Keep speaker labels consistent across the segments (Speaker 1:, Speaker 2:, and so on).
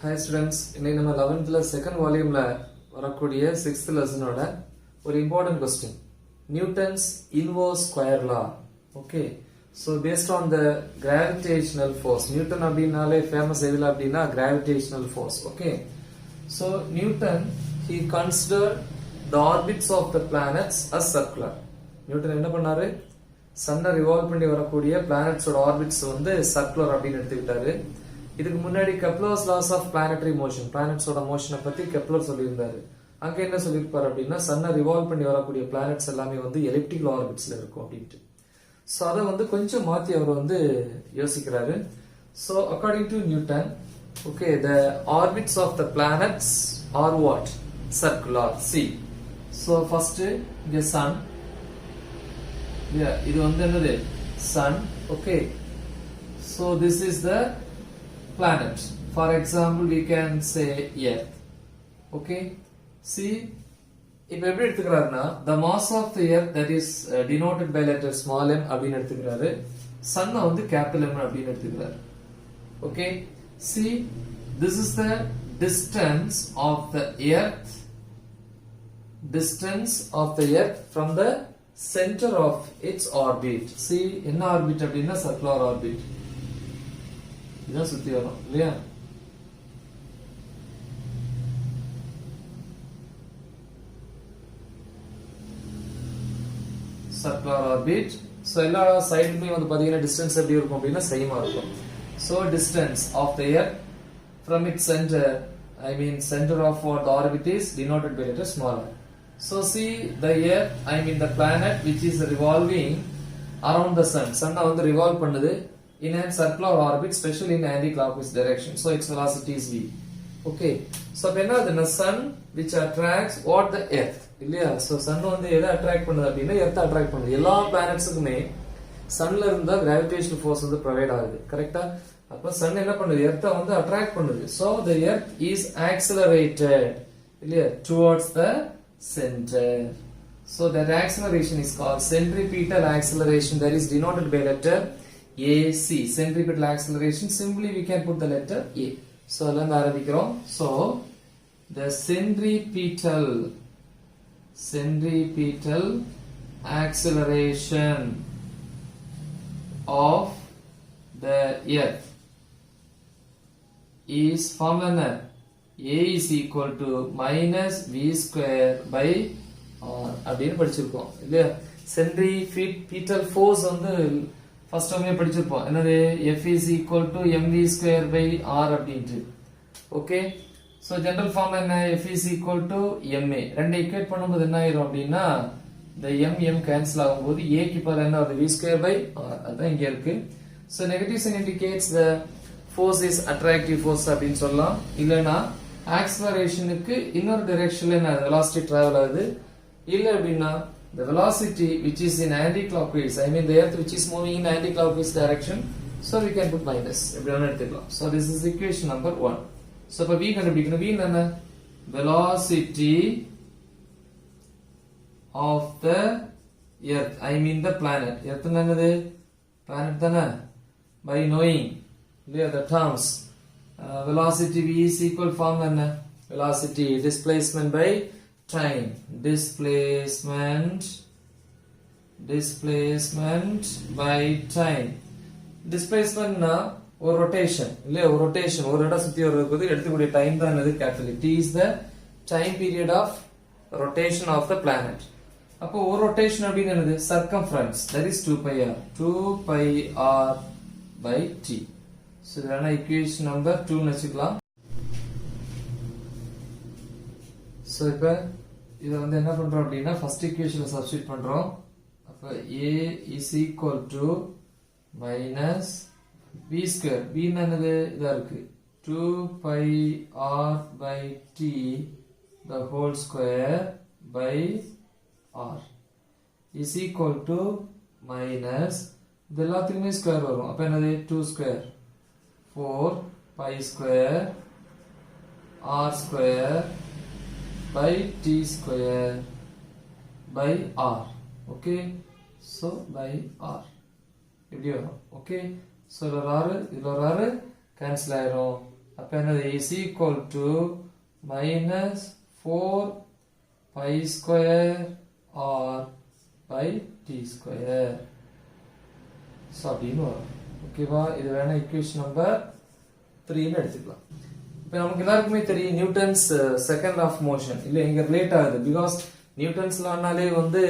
Speaker 1: Hi students, இன்னைக்கு நம்ம 11th second volumeல வரக்கூடிய 6th lessonோட ஒரு important question. Newton's inverse square law. Okay. So based on the gravitational force. Newton அப்படினாலே famous எதுல அப்படினா gravitational force. Okay. So Newton he considered the orbits of the planets as circular. Newton என்ன பண்ணாரு? சன்னை revolve பண்ணி வரக்கூடிய பிளானட்ஸோட orbits வந்து circular அப்படின்னு எடுத்துக்கிட்டாரு. இதுக்கு முன்னாடி Kepler's laws of planetary motion, பிளானட்ஸோட மோஷனை பத்தி கெப்லர் சொல்லியிருந்தாரு. அங்க என்ன சொல்லியிருப்பாரு அப்படின்னா சன்னை ரிவால்வ் பண்ணி வரக்கூடிய பிளானட்ஸ் எல்லாமே வந்து எலிப்டிக்கல் ஆர்பிட்ஸ்ல இருக்கும் அப்படின்ட்டு. ஸோ அதை வந்து கொஞ்சம் மாத்தி அவர் வந்து யோசிக்கிறாரு. So according to Newton, okay, the orbits of the planets are what? Circular. See, so first இங்க சன், இது வந்து என்னது? Sun. Okay, so this is the planet. For example, we can say Earth. Okay, see, இப்ப எப்படி எடுத்துக்கிறாருன்னா the mass of the earth that is denoted by letter small m அப்படின்னு எடுத்துக்கிறாரு. sun வந்து capital M அப்படின்னு எடுத்துக்கிறாரு. Okay, see, this is the distance of the earth from the center of its orbit. See, என்ன orbit அப்படின்னா circular orbit. இதான் சுத்தி வரும் இல்லையா? circular orbit. So எல்லா சைடுமே வந்து பாத்தீங்கன்னா distance எப்படி இருக்கும் அப்படின்னா சேமா இருக்கும். So distance of the earth from its center, I mean center of what the orbit is denoted by letter smaller. So see, the earth, I mean the planet which is revolving around the sun. Sun வந்து revolve பண்ணுது in a circular orbit, especially in anti-clockwise direction. So its velocity is v. Okay, so when the sun which attracts what? The earth. இல்லையா? So sun வந்து எதை attract பண்ணுது அப்படின்னா earth attract பண்ணுது. எல்லா பிளானட்ஸுக்குமே sunல இருந்தா gravitational force வந்து ப்ரொவைட் ஆகுது. கரெக்ட்டா? அப்ப sun என்ன பண்ணுது? earth வந்து attract பண்ணுது. So the earth is accelerated, இல்லையா, towards the center. So that acceleration is called centripetal acceleration, that is denoted by letter AC. Centripetal acceleration, simply we can put the letter A. So let's ஆரம்பிக்கிறோம். So the centripetal acceleration of the earth is formula A is equal to minus v square by r அப்படின்னு படிச்சிருக்கோம் இல்லையா? centripetal force வந்து first டைமே படிச்சிருப்போம். என்னது? F is equal to mv square by r அப்படின்ட்டு. Okay, so general form என்ன? F is equal to ma. ரெண்டு ஈக்குவேட் பண்ணும்போது என்ன ஆயிரும் அப்படின்னா இந்த m கேன்சல் ஆகும்போது a க்கு பதிலா என்ன வருது? v square by r. அதான் இங்க இருக்கு. So negative sign indicates the force is attractive force அப்படின்னு சொல்லலாம். இல்லனா ஆக்ஸலரேஷனுக்கு இன்னொரு டைரக்ஷன்ல என்ன velocity travel ஆகுது. இல்ல அப்படின்னா the velocity which is in anti-clockwise, I mean the earth which is moving in anti-clockwise direction, so we can put minus. எப்படி வேணா எடுத்துக்கலாம். So this is equation number 1. So இப்ப v கண்டுபிடிக்கணும். v என்ன? velocity of the earth, I mean the planet. earth என்னது? planet தானே? by knowing the terms, velocity v is equal form என்ன? velocity displacement by time, displacement by time. displacement na ஒரு rotation இல்ல, ஒரு rotation ஒரு இடம் சுத்தி வரதுக்கு எடுத்துக்கூடிய டைம் தான் என்னது? Capital T is the time period of rotation of the planet. அப்போ ஒரு rotation அப்படினா என்னது? circumference, that is 2 pi r by t. so இதான equation number 2 னு வெச்சுக்கலாம். so இப்ப இத வந்து என்ன பண்றோம் அப்படினா ஃபர்ஸ்ட் ஈக்குவேஷன்ல சப்ஸ்டிட்யூட் பண்றோம். அப்ப a is equal to minus v square. v என்னது? இதா இருக்கு 2 pi r by t the whole square by r is equal to minus இது எல்லாத்துக்குமே ஸ்கொயர் வரும். அப்ப என்னது? 2 square 4 pi square r square by t square by r. Okay, so by r இப்படி வரும். Okay, so இதுல ஒரு r கேன்சல் ஆயிரும். அப்ப என்னது is equal to minus 4 pi square r by t square. So அப்படின்னு வரும். ஓகேவா? இது வேணா ஈக்குவேஷன் நம்பர் 3 ன்னு எடுத்துக்கலாம். இப்போ நமக்கு எல்லாருக்குமே தெரியும் நியூட்டன்ஸ் செகண்ட் ஆஃப் மோஷன் இல்ல இங்க ரிலேட் ஆகுது பிகாஸ் நியூட்டன்ஸ் லானாலே வந்து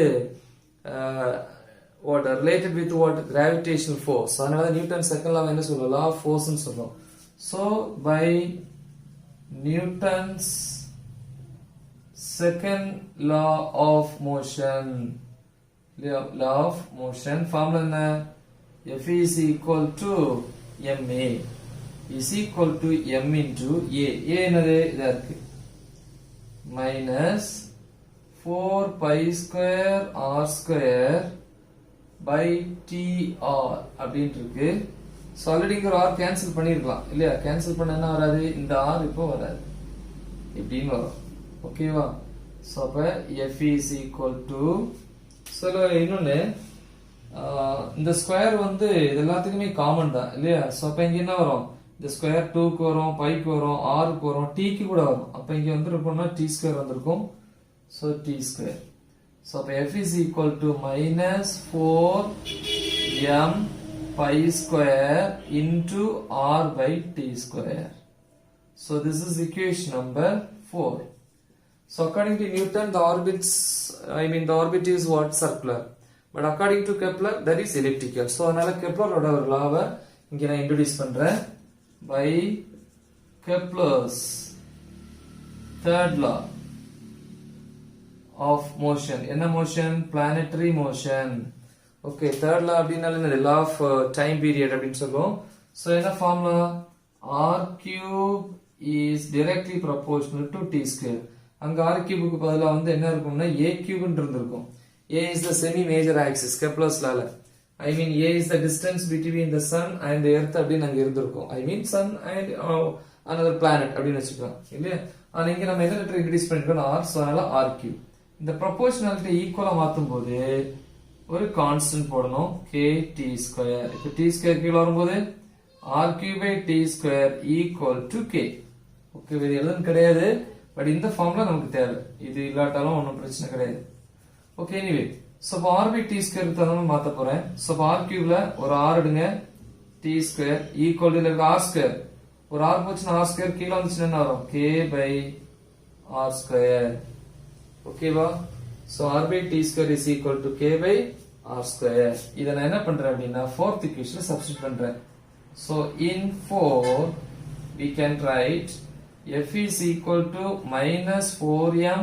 Speaker 1: what related with what gravitational force. அதனால நியூட்டன் செகண்ட் லா என்ன சொல்றோம்? law of force ன்னு சொல்றோம். So by Newton's second law of motion, law of motion formula என்ன? F is equal to ma is equal to m into a. A என்னது? இதா இருக்கு. minus 4 pi square r square by tr அப்படின்ட்டு இருக்கு. So already இங்க r cancel பண்ணிருக்கலாம் இல்லையா? Cancel பண்ணா என்ன வராது? இந்த r இப்போ வராது. இப்படின்னு வரும். ஓகேவா? சோ அப்ப f is equal to சொல்ல இன்னொன்னு இந்த ஸ்கொயர் வந்து இது எல்லாத்துக்குமே காமன் தான் இல்லையா? சோ அப்ப இங்க என்ன வரும்? இந்த ஸ்கொயர் 2 க்கு வரும், 5 க்கு வரும், 6 க்கு வரும், t க்கு கூட வரும். அப்ப இங்க வந்து இருக்கும்னா t ஸ்கொயர் வந்திருக்கும். So t square. So f is equal to minus 4m pi square into r by t square. So this is equation number 4. So according to Newton, the orbit is what? Circular. But according to Kepler, that is elliptical. So அதனால Kepler ஓட ஒரு லாவை இங்க நான் introduce பண்றேன். By Kepler's third law of motion. என்ன motion? Planetary motion. Okay, third law அப்படினால என்ன? law of time period அப்படினு சொல்லுவோம். So என்ன formula? r cube is directly proportional to t square. அங்க r cube க்கு பதிலா வந்து என்ன இருக்கும்னா a cube ன்னு இருந்திருக்கும். a is the semi major axis Kepler's law. I mean a is the distance between the sun and the earth அப்படினு அங்க இருந்திருக்கும். I mean sun and another planet அப்படினு வெச்சுக்கலாம் இல்லையா? ஆனா இங்க நம்ம என்ன லெட்டர் இன்ட்ரோ듀ce பண்ணிருக்கோம்? r. so அதனால r cube. இந்த proportionality ஈக்குவலா மாத்தும்போது ஒரு கான்ஸ்டன்ட் போடணும் k t square. இப்போ t square கீழ வரும்போது r cube by t square equal to k. Okay, வேற எதுவும் கிடையாது. பட் இந்த ஃபார்முலா நமக்கு தேவை. இது இல்லாட்டாலும் ஒன்றும் பிரச்சனை கிடையாது. Okay, anyway so r by t square தரணும் மாத்த போறேன். சோ r cube ல ஒரு r எடுங்க, t square equal to r square. ஒரு r போச்சுனா r square கீழ வந்துச்சுனா என்ன வரும்? k by r square. ஓகேவா? So r by t square is equal to k by r square. இத நான் என்ன பண்றேன் அப்படினா fourth equation சப்ஸ்டிட்யூட் பண்றேன். So in 4 we can write f is equal to minus 4m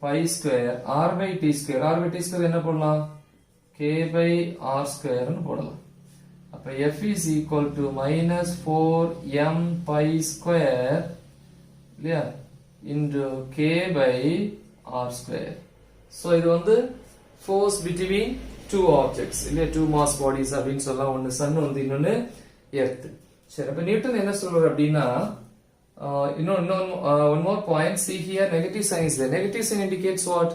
Speaker 1: pi square r by t square. R by t square என்ன போடலாம்? k by r square ன்னு போடலாம். அப்ப f is equal to minus 4m pi square இல்லையா into k by r square. So இது வந்து force between two objects இல்லையா? two mass bodies அப்படின்னு சொல்லலாம். ஒன்னு sun வந்து இன்னொன்னு earth. சரி, அப்ப நியூட்டன் என்ன சொல்றாரு அப்படின்னா one more point. See here, negative sign is there. Negative sign indicates what?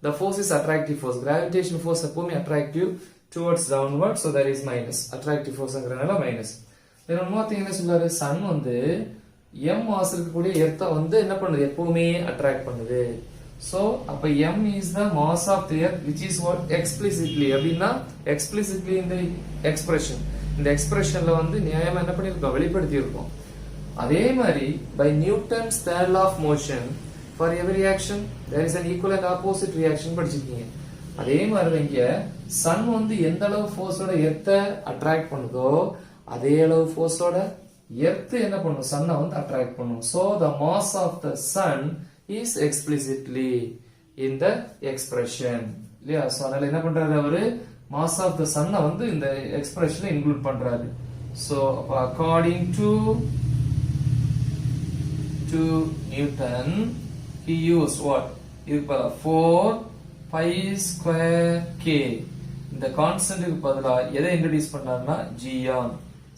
Speaker 1: The force is attractive force. Gravitational force எப்பவுமே attractive towards downward, so there is minus. Attractive force ங்கறனால minus. Then one more thing என்ன சொல்றாரு? sun வந்து m mass இருக்கக்கூடிய earth வந்து என்ன பண்ணுது? எப்பவுமே attract பண்ணுது. So அப்ப m is the mass of the earth, which is what? Explicitly அப்படினா explicitly in the expression. இந்த எக்ஸ்பிரஷன்ல வந்து நியாயமா என்ன பண்ணிருக்கோம்? வெளிப்படுத்தி இருக்கோம். அதே மாதிரி by Newton's third law of motion, for every action there is an equal and opposite reaction படிச்சிருக்கீங்க. அதே மாதிரி இங்க sun வந்து எந்த அளவு ஃபோர்ஸோட எர்த்தை அட்ராக்ட் பண்ணுதோ அதே அளவு ஃபோர்ஸோட எர்த் என்ன பண்ணும்? சன்னை வந்து அட்ராக்ட் பண்ணும். So the mass of the sun is explicitly in the expression இல்லையா? சோ அதனால என்ன பண்றாரு அவரு? mass of the sun வந்து இந்த எக்ஸ்பிரஷன்ல இன்க்ளூட் பண்றாரு. So according to Newton, he used what? இதுக்கு பதிலா 4 pi square k. இந்த கான்ஸ்டன்ட்க்கு பதிலா எதை இன்ட்ரோ듀ce பண்ணாருன்னா g(on).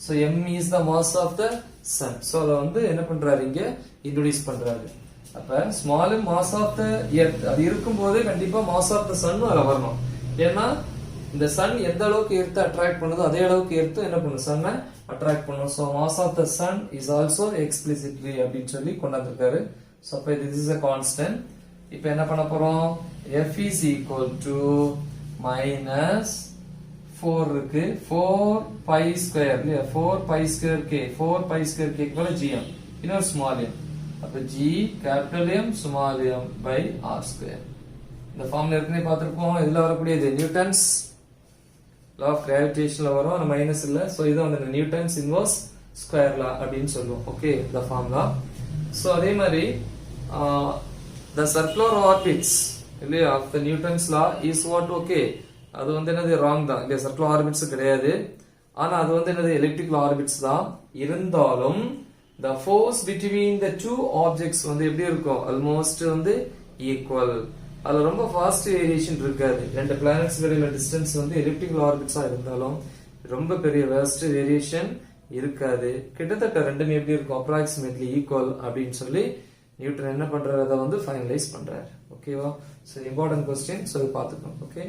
Speaker 1: So m is the mass of the sun. So அத வந்து என்ன பண்றாரு? இங்க இன்ட்ரோ듀ce பண்றாரு. அப்ப small mass of the earth அது இருக்கும்போது கண்டிப்பா mass of the sun அதுல வரணும். ஏன்னா இந்த சன் எந்த அளவுக்கு எர்த் அட்ராக்ட் பண்ணுதோ அதே அளவுக்கு எர்த் என்ன பண்ணும் சன்னை அட்ராக்ட் பண்ணும் so mass of the sun is also explicitly அப்படினு சொல்லி கொண்டாந்துருக்காரு so அப்ப this is a constant இப்போ என்ன பண்ண போறோம் F is equal to minus 4 இருக்கு 4 pi square இல்லையா 4 pi square k 4 pi square k க்கு gm இன்னொரு small m அப்ப g capital M small m by r square இந்த ஃபார்முலா ஏற்கனவே பார்த்திருப்போம் இதுல வரக்கூடியது நியூட்டன்ஸ் law of gravitation ல வரும் அந்த மைனஸ் இல்ல சோ இது வந்து நியூட்டன்ஸ் இன்வர்ஸ் ஸ்கொயர் லா அப்படினு சொல்லுவோம் ஓகே the formula சோ அதே மாதிரி the circular orbits இல்லையா of the Newton's law is what okay அது வந்து என்னது wrong தான் இல்ல circular orbits கிடையாது ஆனா அது வந்து என்னது elliptical orbits தான் இருந்தாலும் the force between the two objects வந்து எப்படி இருக்கும் almost வந்து equal அதுல ரொம்ப fast variation இருக்காது ரெண்டு planets இடையில distance வந்து elliptical orbits ஆ இருந்தாலும் ரொம்ப பெரிய vast variation இருக்காது கிட்டத்தட்ட ரெண்டுமே எப்படி இருக்கும் approximately equal அப்படினு சொல்லி நியூட்டன் என்ன பண்றாரு அத வந்து ஃபைனலைஸ் பண்றாரு ஓகேவா சோ இம்பார்ட்டன்ட் क्वेश्चन சோ பாத்துக்கோங்க ஓகே